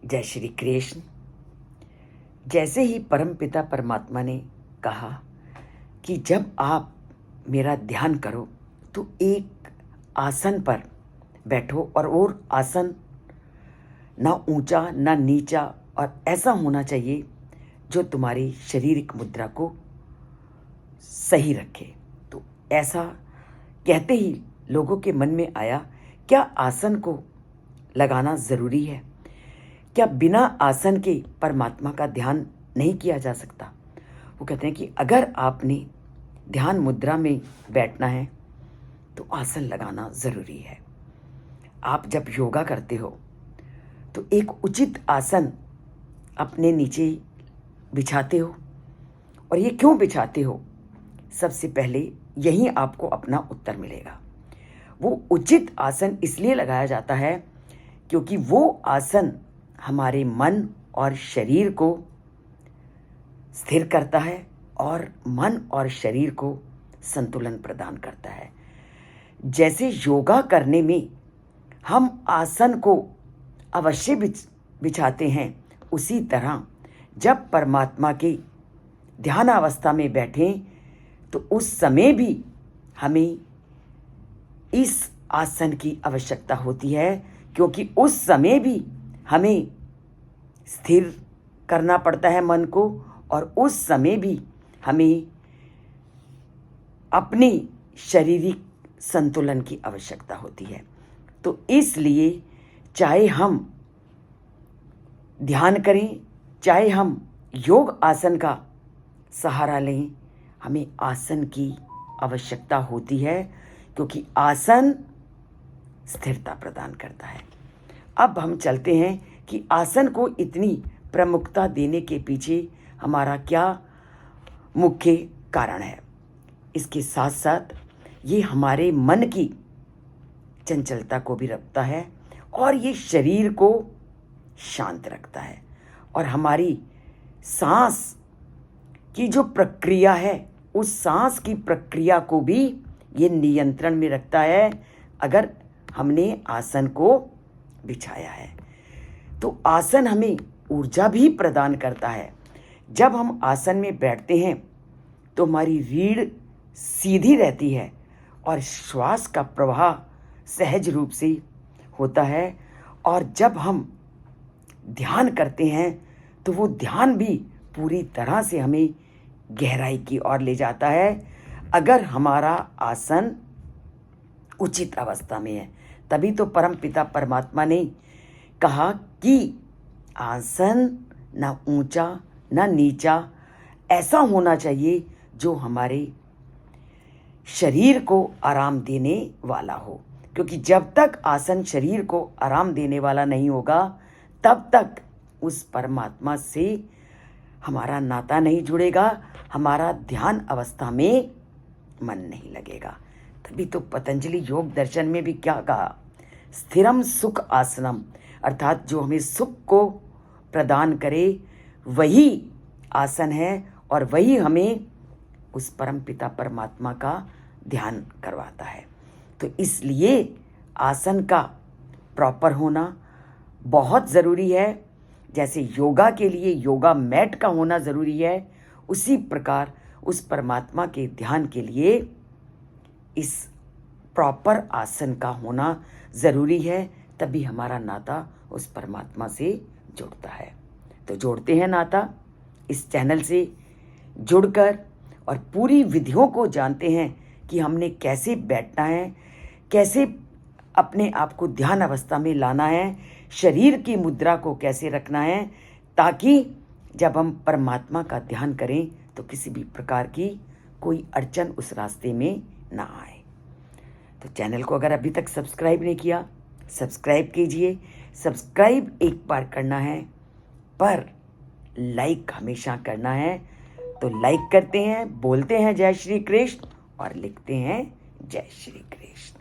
जय श्री कृष्ण। जैसे ही परमपिता परमात्मा ने कहा कि जब आप मेरा ध्यान करो तो एक आसन पर बैठो, और वो आसन ना ऊंचा ना नीचा, और ऐसा होना चाहिए जो तुम्हारी शारीरिक मुद्रा को सही रखे। तो ऐसा कहते ही लोगों के मन में आया, क्या आसन को लगाना ज़रूरी है? क्या बिना आसन के परमात्मा का ध्यान नहीं किया जा सकता? वो कहते हैं कि अगर आपने ध्यान मुद्रा में बैठना है तो आसन लगाना ज़रूरी है। आप जब योगा करते हो तो एक उचित आसन अपने नीचे बिछाते हो, और ये क्यों बिछाते हो? सबसे पहले यहीं आपको अपना उत्तर मिलेगा। वो उचित आसन इसलिए लगाया जाता है क्योंकि वो आसन हमारे मन और शरीर को स्थिर करता है और मन और शरीर को संतुलन प्रदान करता है। जैसे योगा करने में हम आसन को अवश्य बिछाते हैं, उसी तरह जब परमात्मा के ध्यान अवस्था में बैठें तो उस समय भी हमें इस आसन की आवश्यकता होती है, क्योंकि उस समय भी हमें स्थिर करना पड़ता है मन को, और उस समय भी हमें अपनी शारीरिक संतुलन की आवश्यकता होती है। तो इसलिए चाहे हम ध्यान करें, चाहे हम योग आसन का सहारा लें, हमें आसन की आवश्यकता होती है, क्योंकि आसन स्थिरता प्रदान करता है। अब हम चलते हैं कि आसन को इतनी प्रमुखता देने के पीछे हमारा क्या मुख्य कारण है। इसके साथ साथ ये हमारे मन की चंचलता को भी रखता है, और ये शरीर को शांत रखता है, और हमारी सांस की जो प्रक्रिया है उस सांस की प्रक्रिया को भी ये नियंत्रण में रखता है, अगर हमने आसन को बिछाया है। तो आसन हमें ऊर्जा भी प्रदान करता है। जब हम आसन में बैठते हैं तो हमारी रीढ़ सीधी रहती है और श्वास का प्रवाह सहज रूप से होता है, और जब हम ध्यान करते हैं तो वो ध्यान भी पूरी तरह से हमें गहराई की ओर ले जाता है, अगर हमारा आसन उचित अवस्था में है। तभी तो परमपिता परमात्मा ने कहा कि आसन ना ऊंचा ना नीचा, ऐसा होना चाहिए जो हमारे शरीर को आराम देने वाला हो, क्योंकि जब तक आसन शरीर को आराम देने वाला नहीं होगा तब तक उस परमात्मा से हमारा नाता नहीं जुड़ेगा, हमारा ध्यान अवस्था में मन नहीं लगेगा। तभी तो पतंजलि योग दर्शन में भी क्या कहा, स्थिरम सुख आसनम, अर्थात जो हमें सुख को प्रदान करे वही आसन है, और वही हमें उस परम पिता परमात्मा का ध्यान करवाता है। तो इसलिए आसन का प्रॉपर होना बहुत ज़रूरी है। जैसे योगा के लिए योगा मैट का होना ज़रूरी है, उसी प्रकार उस परमात्मा के ध्यान के लिए इस प्रॉपर आसन का होना ज़रूरी है, तभी हमारा नाता उस परमात्मा से जुड़ता है। तो जोड़ते हैं नाता इस चैनल से जुड़कर, और पूरी विधियों को जानते हैं कि हमने कैसे बैठना है, कैसे अपने आप को ध्यान अवस्था में लाना है, शरीर की मुद्रा को कैसे रखना है, ताकि जब हम परमात्मा का ध्यान करें तो किसी भी प्रकार की कोई अड़चन उस रास्ते में ना आए। तो चैनल को अगर अभी तक सब्सक्राइब नहीं किया, सब्सक्राइब कीजिए। सब्सक्राइब एक बार करना है, पर लाइक हमेशा करना है। तो लाइक करते हैं, बोलते हैं जय श्री कृष्ण, और लिखते हैं जय श्री कृष्ण।